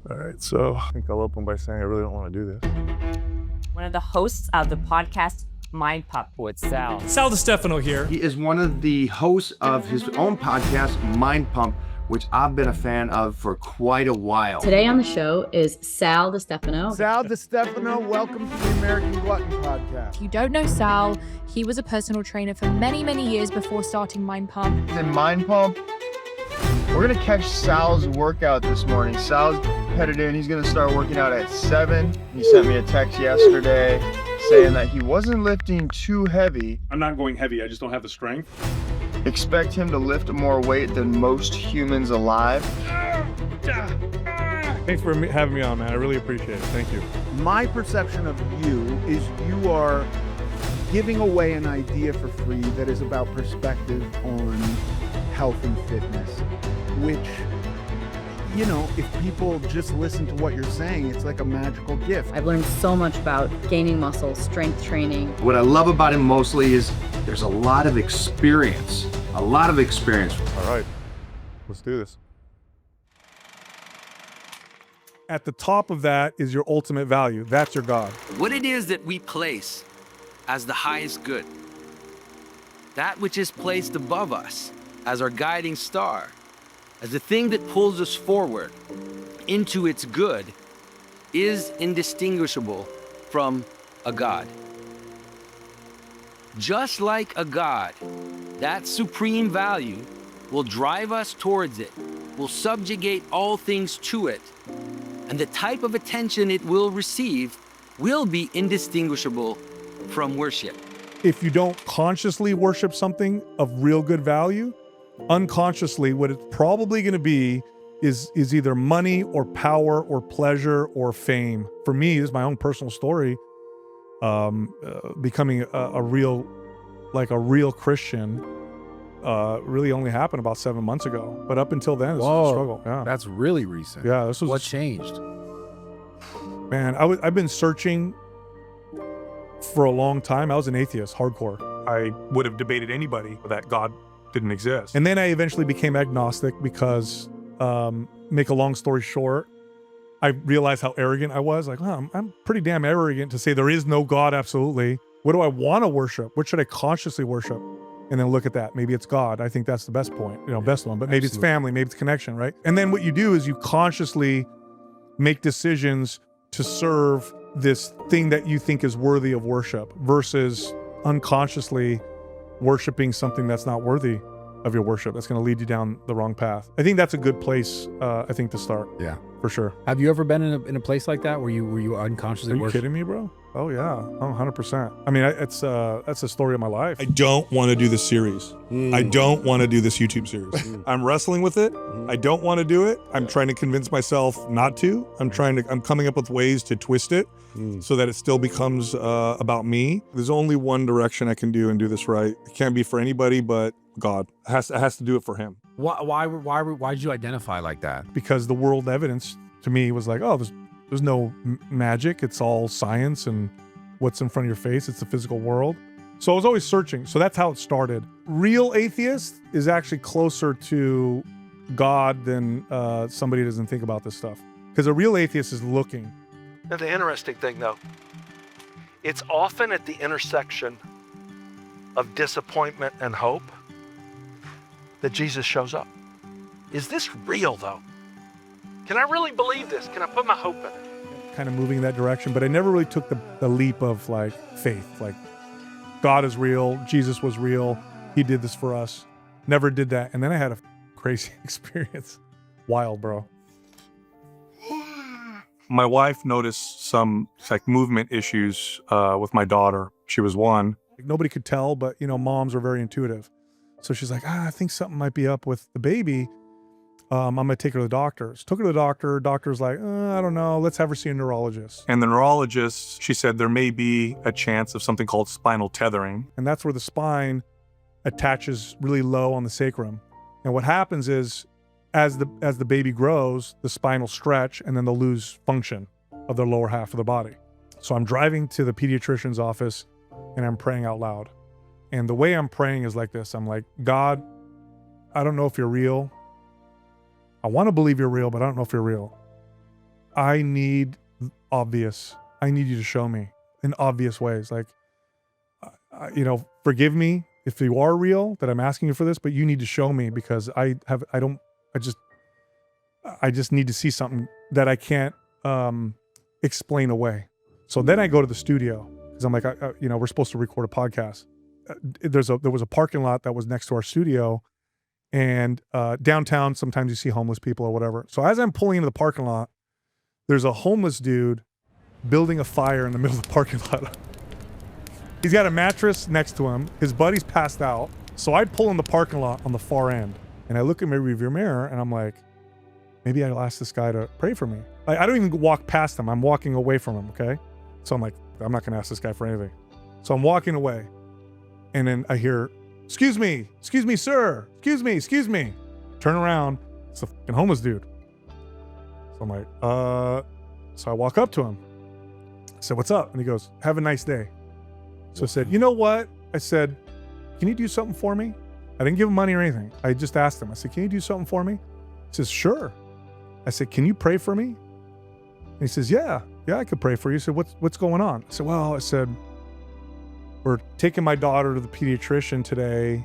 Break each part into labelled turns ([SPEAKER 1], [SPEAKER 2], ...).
[SPEAKER 1] All right, so I think I'll open by saying I really don't want to do this.
[SPEAKER 2] One of the hosts of the podcast Mind Pump.
[SPEAKER 3] With Sal.
[SPEAKER 4] Sal DiStefano here.
[SPEAKER 5] He is one of the hosts of his own podcast, Mind Pump, which I've been a fan of for quite a while.
[SPEAKER 6] Today on the show is Sal DiStefano.
[SPEAKER 7] Sal DiStefano, welcome to the American Glutton Podcast.
[SPEAKER 8] If you don't know Sal, he was a personal trainer for many, many years before starting Mind Pump.
[SPEAKER 9] In Mind Pump, we're gonna catch Sal's workout this morning. Sal's headed in, he's gonna start working out at 7. He sent me a text yesterday saying that he wasn't lifting too heavy.
[SPEAKER 1] I'm not going heavy, I just don't have the strength.
[SPEAKER 9] Expect him to lift more weight than most humans alive.
[SPEAKER 1] Thanks for having me on, man. I really appreciate it. Thank you.
[SPEAKER 7] My perception of you is you are giving away an idea for free that is about perspective on health and fitness, which, you know, if people just listen to what you're saying, it's like a magical gift.
[SPEAKER 6] I've learned so much about gaining muscle, strength training.
[SPEAKER 5] What I love about him mostly is there's a lot of experience. A lot of experience.
[SPEAKER 1] All right, let's do this. At the top of that is your ultimate value. That's your God.
[SPEAKER 3] What it is that we place as the highest good, that which is placed above us as our guiding star, as the thing that pulls us forward into its good, is indistinguishable from a God. Just like a God, that supreme value will drive us towards it, will subjugate all things to it, and the type of attention it will receive will be indistinguishable from worship.
[SPEAKER 1] If you don't consciously worship something of real good value, unconsciously what it's probably going to be is either money or power or pleasure or fame. For me, this is my own personal story. Becoming a real Christian really only happened about 7 months ago. But up until then, it's a struggle. Yeah,
[SPEAKER 4] That's really recent.
[SPEAKER 1] yeah. This was
[SPEAKER 4] What changed?
[SPEAKER 1] Man, I've been searching for a long time. I was an atheist, hardcore. I would have debated anybody that God didn't exist. And then I eventually became agnostic because, make a long story short, I realized how arrogant I was. Like, I'm pretty damn arrogant to say there is no God, absolutely. What do I want to worship? What should I consciously worship? And then look at that. Maybe it's God. I think that's the best point, best one. But maybe it's family, maybe it's connection, right? And then what you do is you consciously make decisions to serve this thing that you think is worthy of worship versus unconsciously worshiping something that's not worthy of your worship. That's going to lead you down the wrong path. I think that's a good place, to start.
[SPEAKER 4] Yeah.
[SPEAKER 1] For sure.
[SPEAKER 4] Have you ever been in a place like that where you unconsciously
[SPEAKER 1] Are you
[SPEAKER 4] worship?
[SPEAKER 1] kidding me, bro? Oh yeah, 100%. I mean, that's the story of my life. I don't want to do this series. I don't want to do this YouTube series. I'm wrestling with it. I don't want to do it. I'm trying to convince myself not to. I'm coming up with ways to twist it so that it still becomes about me. There's only one direction I can do and do this right. It can't be for anybody but God. It has to do it for Him.
[SPEAKER 4] Why did you identify like that?
[SPEAKER 1] Because the world evidence to me was like, oh, there's no magic. It's all science and what's in front of your face. It's the physical world. So I was always searching. So that's how it started. Real atheist is actually closer to God than somebody who doesn't think about this stuff. Because a real atheist is looking.
[SPEAKER 10] Now, the interesting thing, though, it's often at the intersection of disappointment and hope that Jesus shows up. Is this real, though? Can I really believe this? Can I put my hope in it?
[SPEAKER 1] Kind of moving in that direction, but I never really took the leap of like faith. Like God is real, Jesus was real, He did this for us. Never did that. And then I had a crazy experience. Wild, bro. My wife noticed some like movement issues with my daughter. She was 1. Like, nobody could tell, but moms are very intuitive. So she's like, I think something might be up with the baby. I'm going to take her to the doctors. Took her to the doctor. Doctor's like, I don't know. Let's have her see a neurologist. And the neurologist, she said there may be a chance of something called spinal tethering. And that's where the spine attaches really low on the sacrum. And what happens is as the baby grows, the spine will stretch and then they'll lose function of their lower half of the body. So I'm driving to the pediatrician's office and I'm praying out loud. And the way I'm praying is like this. I'm like, God, I don't know if you're real. I want to believe you're real, but I don't know if you're real. I need you to show me in obvious ways. Like, forgive me if you are real that I'm asking you for this, but you need to show me because I just need to see something that I can't explain away. So then I go to the studio because I'm like, we're supposed to record a podcast. There was a parking lot that was next to our studio, and downtown sometimes you see homeless people or whatever. So as I'm pulling into the parking lot, there's a homeless dude building a fire in the middle of the parking lot. He's got a mattress next to him. His buddy's passed out. So I pull in the parking lot on the far end, and I look in my rearview mirror, and I'm like, maybe I'll ask this guy to pray for me. Like, I don't even walk past him. I'm walking away from him, okay? So I'm like, I'm not going to ask this guy for anything. So I'm walking away, and then I hear, excuse me, sir. Excuse me. Turn around. It's a fucking homeless dude. So I'm like, so I walk up to him. I said, what's up? And he goes, have a nice day. So I said, you know what? I said, can you do something for me? I didn't give him money or anything. I just asked him. I said, can you do something for me? He says, sure. I said, can you pray for me? And he says, yeah, I could pray for you. He said, what's going on? I said, well, we're taking my daughter to the pediatrician today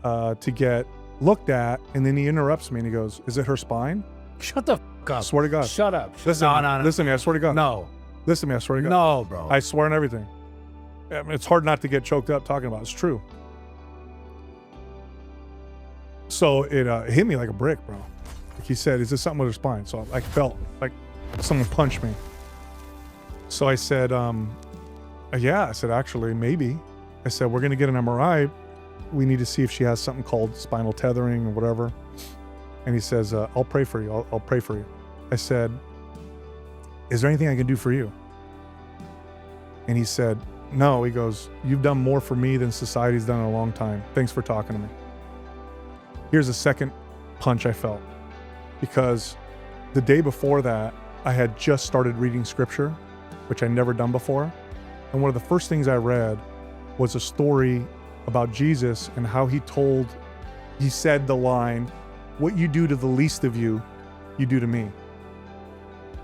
[SPEAKER 1] to get looked at. And then he interrupts me and he goes, is it her spine?
[SPEAKER 4] Shut the fuck up.
[SPEAKER 1] I swear to God.
[SPEAKER 4] Shut up.
[SPEAKER 1] Listen,
[SPEAKER 4] No.
[SPEAKER 1] Listen to me, I swear to God.
[SPEAKER 4] No.
[SPEAKER 1] Listen to me, I swear to God.
[SPEAKER 4] No, bro.
[SPEAKER 1] I swear on everything. I mean, it's hard not to get choked up talking about it. It's true. So it hit me like a brick, bro. Like he said, is this something with her spine? So I felt like someone punched me. So I said, yeah. I said, actually, maybe. I said, we're going to get an MRI. We need to see if she has something called spinal tethering or whatever. And he says, I'll pray for you. I'll pray for you. I said, is there anything I can do for you? And he said, no. He goes, you've done more for me than society's done in a long time. Thanks for talking to me. Here's a second punch I felt, because the day before that, I had just started reading scripture, which I'd never done before. And one of the first things I read was a story about Jesus and how he said the line, what you do to the least of you, you do to me.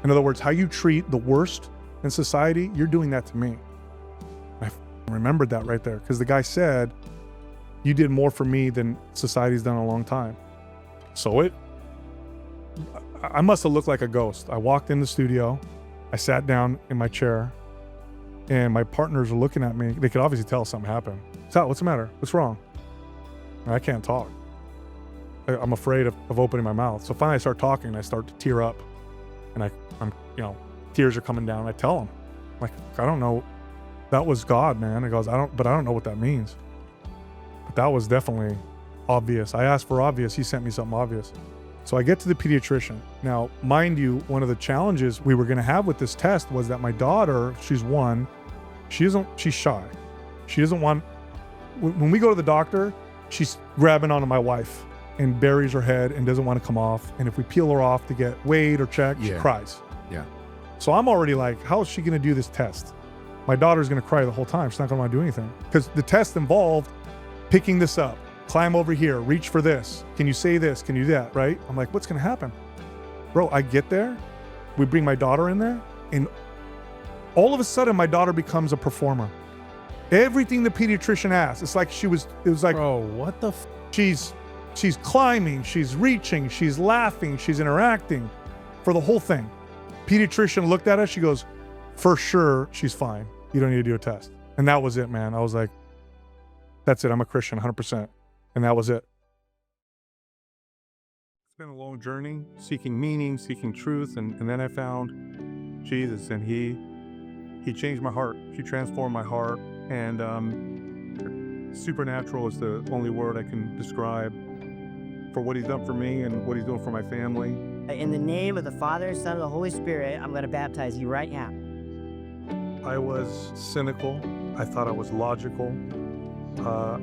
[SPEAKER 1] In other words, how you treat the worst in society, you're doing that to me. I remembered that right there, because the guy said, you did more for me than society's done in a long time. So I must have looked like a ghost. I walked in the studio, I sat down in my chair, and my partners were looking at me. They could obviously tell something happened. Sal, what's the matter? What's wrong? And I can't talk. I'm afraid of opening my mouth. So finally I start talking, and I start to tear up, and I'm tears are coming down. I tell him, like, I don't know. That was God, man. He goes, I don't know what that means. But that was definitely obvious. I asked for obvious. He sent me something obvious. So I get to the pediatrician. Now, mind you, one of the challenges we were going to have with this test was that my daughter, she's 1, she's shy. She doesn't want, when we go to the doctor, she's grabbing onto my wife and buries her head and doesn't want to come off. And if we peel her off to get weighed or checked, she cries.
[SPEAKER 4] Yeah.
[SPEAKER 1] So I'm already like, how is she going to do this test? My daughter's going to cry the whole time. She's not going to want to do anything. Because the test involved picking this up, climb over here, reach for this. Can you say this? Can you do that? Right? I'm like, what's going to happen? Bro, I get there. We bring my daughter in there. And all of a sudden, my daughter becomes a performer. Everything the pediatrician asked, it was like,
[SPEAKER 4] bro, what the
[SPEAKER 1] She's climbing, she's reaching, she's laughing, she's interacting for the whole thing. Pediatrician looked at us, she goes, for sure, she's fine. You don't need to do a test. And that was it, man. I was like, that's it. I'm a Christian, 100%. And that was it. It's been a long journey, seeking meaning, seeking truth. And then I found Jesus, and he changed my heart. He transformed my heart. And supernatural is the only word I can describe for what he's done for me and what he's doing for my family.
[SPEAKER 11] In the name of the Father, Son, and the Holy Spirit, I'm going to baptize you right now.
[SPEAKER 1] I was cynical. I thought I was logical.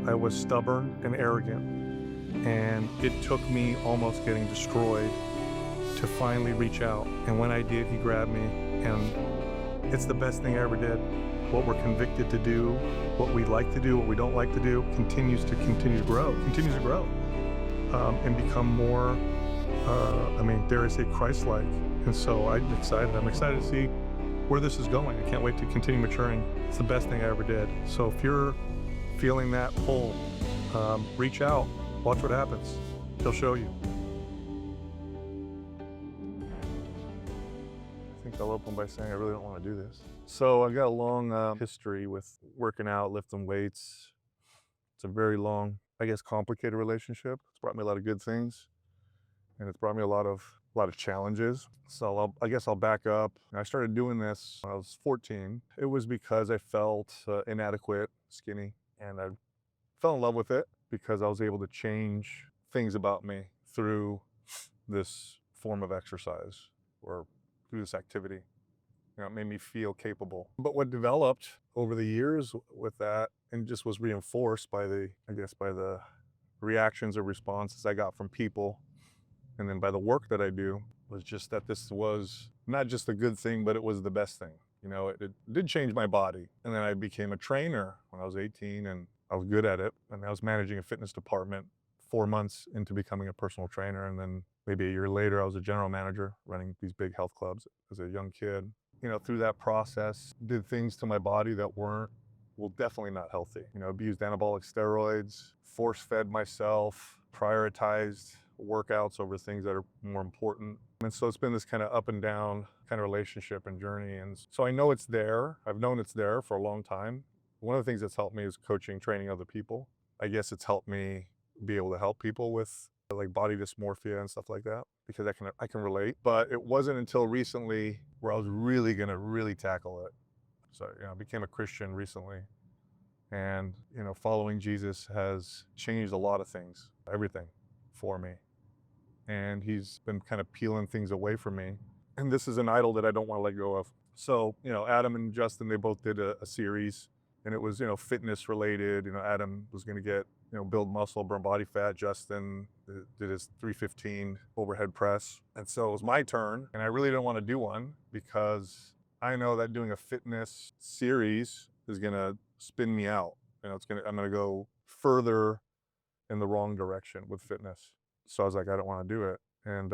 [SPEAKER 1] I was stubborn and arrogant. And it took me almost getting destroyed to finally reach out. And when I did, he grabbed me. And it's the best thing I ever did. What we're convicted to do, what we like to do, what we don't like to do, continues to grow, and become more dare I say, Christ-like. And so I'm excited. I'm excited to see where this is going. I can't wait to continue maturing. It's the best thing I ever did. So if you're feeling that pull, reach out, watch what happens. He'll show you. I think I'll open by saying I really don't want to do this. So I've got a long history with working out, lifting weights. It's a very long, I guess, complicated relationship. It's brought me a lot of good things, and it's brought me a lot of challenges. So I guess I'll back up. I started doing this when I was 14. It was because I felt inadequate, skinny, and I fell in love with it because I was able to change things about me through this form of exercise or through this activity. It made me feel capable. But what developed over the years with that, and just was reinforced by the reactions or responses I got from people, and then by the work that I do, was just that this was not just a good thing, but it was the best thing. It did change my body. And then I became a trainer when I was 18, and I was good at it. And I was managing a fitness department 4 months into becoming a personal trainer. And then maybe a year later, I was a general manager running these big health clubs as a young kid. Through that process, did things to my body that weren't, definitely not healthy. Abused anabolic steroids, force-fed myself, prioritized workouts over things that are more important. And so it's been this kind of up and down kind of relationship and journey. And so I know it's there. I've known it's there for a long time. One of the things that's helped me is coaching, training other people. I guess it's helped me be able to help people with like body dysmorphia and stuff like that, because I can relate. But it wasn't until recently where I was really gonna tackle it. So I became a Christian recently, and following Jesus has changed a lot of things, everything for me. And he's been kind of peeling things away from me. And this is an idol that I don't want to let go of. So, Adam and Justin, they both did a series, and it was, fitness related. Adam was going to get, build muscle, burn body fat. Justin did his 315 overhead press. And so it was my turn, and I really didn't want to do one because I know that doing a fitness series is going to spin me out. I'm going to go further in the wrong direction with fitness. So I was like, I don't want to do it. And,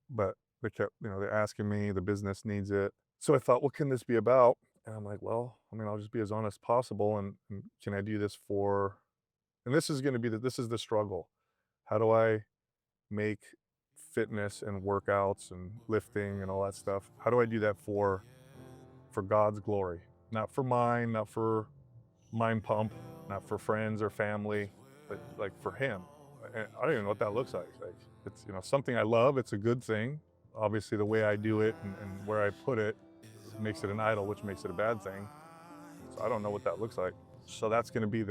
[SPEAKER 1] but they kept, they're asking me, the business needs it. So I thought, what can this be about? And I'm like, well, I'll just be as honest as possible. And can I do this for, and this is going to be this is the struggle. How do I make fitness and workouts and lifting and all that stuff? How do I do that for God's glory? Not for mine, not for Mind Pump, not for friends or family, but like for him. And I don't even know what that looks like. It's something I love. It's a good thing. Obviously, the way I do it and where I put it makes it an idol, which makes it a bad thing. So I don't know what that looks like. So that's going to be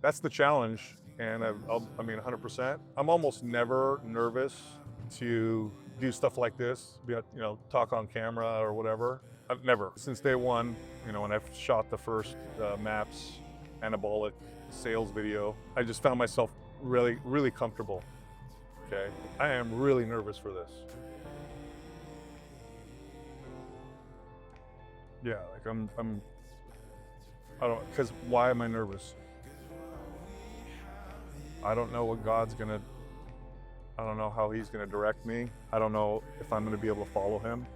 [SPEAKER 1] that's the challenge. And 100%. I'm almost never nervous to do stuff like this, talk on camera or whatever. I've never. Since day one, when I've shot the first MAPS anabolic sales video, I just found myself really, really comfortable. Okay, I am really nervous for this. Yeah, because why am I nervous? I don't know what I don't know how he's gonna direct me. I don't know if I'm gonna be able to follow him.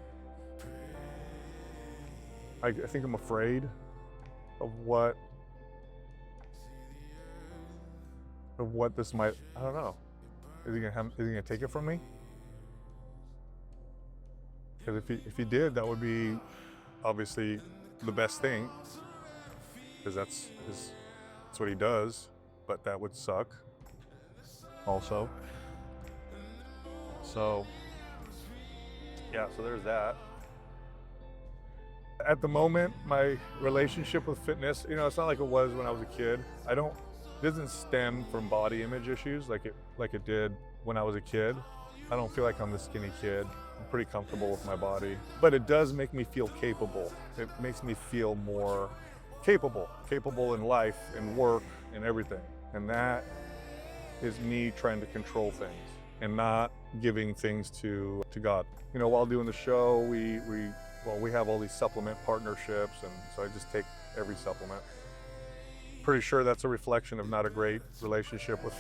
[SPEAKER 1] I think I'm afraid of what this might, I don't know. Is he gonna take it from me? Because if he did, that would be obviously the best thing, because that's what he does. But that would suck also. So yeah, so there's that. At the moment, my relationship with fitness, it's not like it was when I was a kid. It doesn't stem from body image issues like it did when I was a kid. I don't feel like I'm the skinny kid. I'm pretty comfortable with my body, but it does make me feel capable. It makes me feel more capable in life, in work, in everything. And that is me trying to control things and not giving things to God. While doing the show, we have all these supplement partnerships, and so I just take every supplement. Pretty sure that's a reflection of not a great relationship with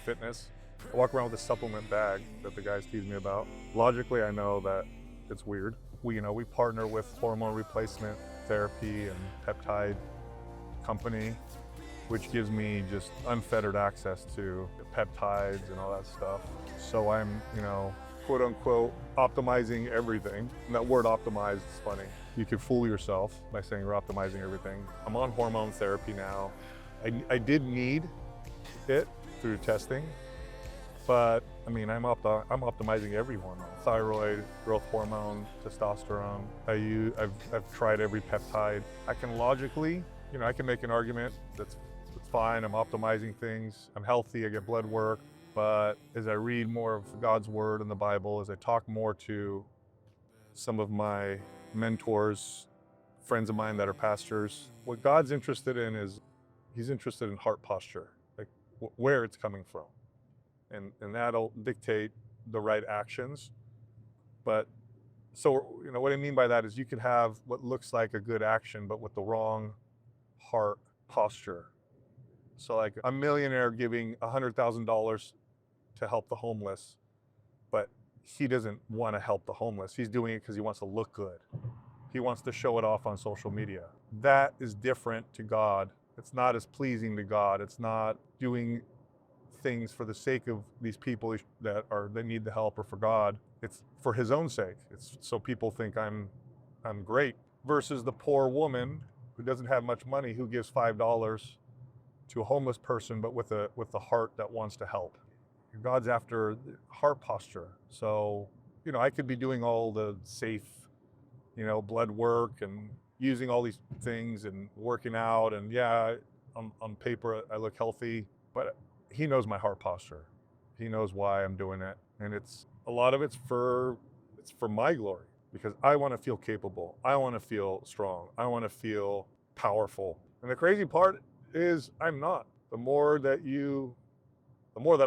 [SPEAKER 1] fitness. I walk around with a supplement bag that the guys tease me about. Logically, I know that it's weird. We partner with hormone replacement therapy and peptide company, which gives me just unfettered access to peptides and all that stuff. So I'm, quote unquote, optimizing everything. And that word optimize is funny. You could fool yourself by saying you're optimizing everything. I'm on hormone therapy now. I did need it through testing, but I'm optimizing every hormone: thyroid, growth hormone, testosterone. I've tried every peptide. I can logically, I can make an argument that's fine. I'm optimizing things. I'm healthy. I get blood work. But as I read more of God's word in the Bible, as I talk more to some of my mentors, friends of mine that are pastors, what God's interested in is he's interested in heart posture, like where it's coming from. And that'll dictate the right actions. But so, what I mean by that is you could have what looks like a good action, but with the wrong heart posture. So like a millionaire giving $100,000 to help the homeless, but he doesn't want to help the homeless. He's doing it because he wants to look good. He wants to show it off on social media. That is different to God. It's not as pleasing to God. It's not doing things for the sake of these people that need the help or for God. It's for his own sake. It's so people think I'm great. Versus the poor woman who doesn't have much money, who gives $5 to a homeless person, but with a heart that wants to help. God's after heart posture. So, I could be doing all the safe, blood work and using all these things and working out, and on paper I look healthy, but he knows my heart posture. He knows why I'm doing it. And a lot of it's for my glory, because I want to feel capable. I want to feel strong. I want to feel powerful. And the crazy part is I'm not. The more that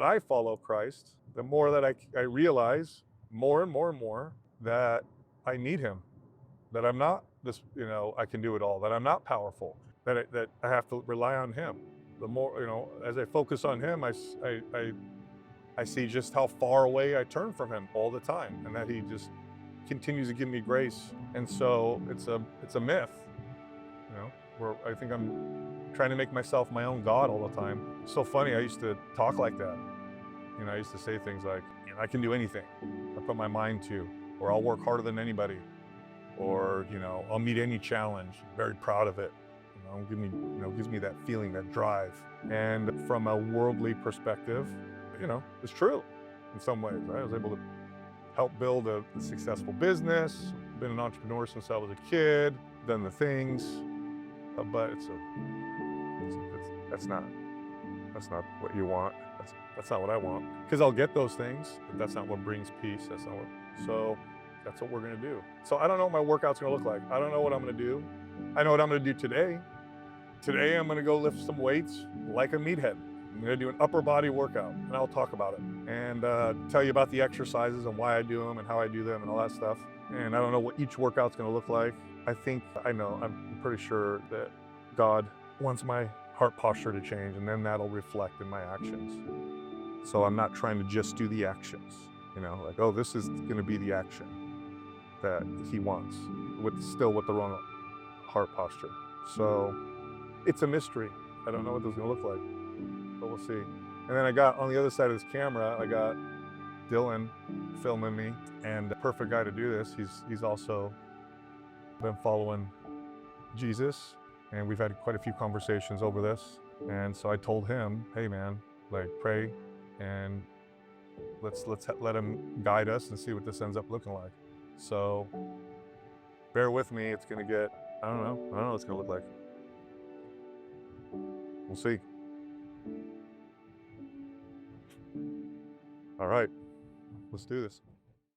[SPEAKER 1] I follow Christ, the more that I realize more and more and more that I need him, that I'm not this, I can do it all, that I'm not powerful, that I have to rely on him. The more, as I focus on him, I see just how far away I turn from him all the time, and that he just continues to give me grace. And so it's a myth, where I think I'm trying to make myself my own God all the time. It's so funny, I used to talk like that. I used to say things like, I can do anything I put my mind to, or I'll work harder than anybody, or, I'll meet any challenge, very proud of it. Gives me that feeling, that drive. And from a worldly perspective, it's true in some ways. Right? I was able to help build a successful business, been an entrepreneur since I was a kid, done the things, but that's not what you want. That's not what I want. Because I'll get those things, but that's not what brings peace. So that's what we're gonna do. So I don't know what my workout's gonna look like. I don't know what I'm gonna do. I know what I'm gonna do today. Today I'm gonna go lift some weights like a meathead. I'm gonna do an upper body workout, and I'll talk about it and tell you about the exercises and why I do them and how I do them and all that stuff. And I don't know what each workout's gonna look like. I'm pretty sure that God wants my heart posture to change, and then that'll reflect in my actions. So I'm not trying to just do the actions, like, oh, this is gonna be the action that he wants, with the wrong heart posture. So it's a mystery. I don't know what this is gonna look like, but we'll see. And then I got, on the other side of this camera, I got Dylan filming me, and the perfect guy to do this. He's also been following Jesus, and we've had quite a few conversations over this. And so I told him, hey man, pray, and let's let him guide us and see what this ends up looking like. So bear with me. It's gonna get, I don't know what it's gonna look like. We'll see. All right, let's do this.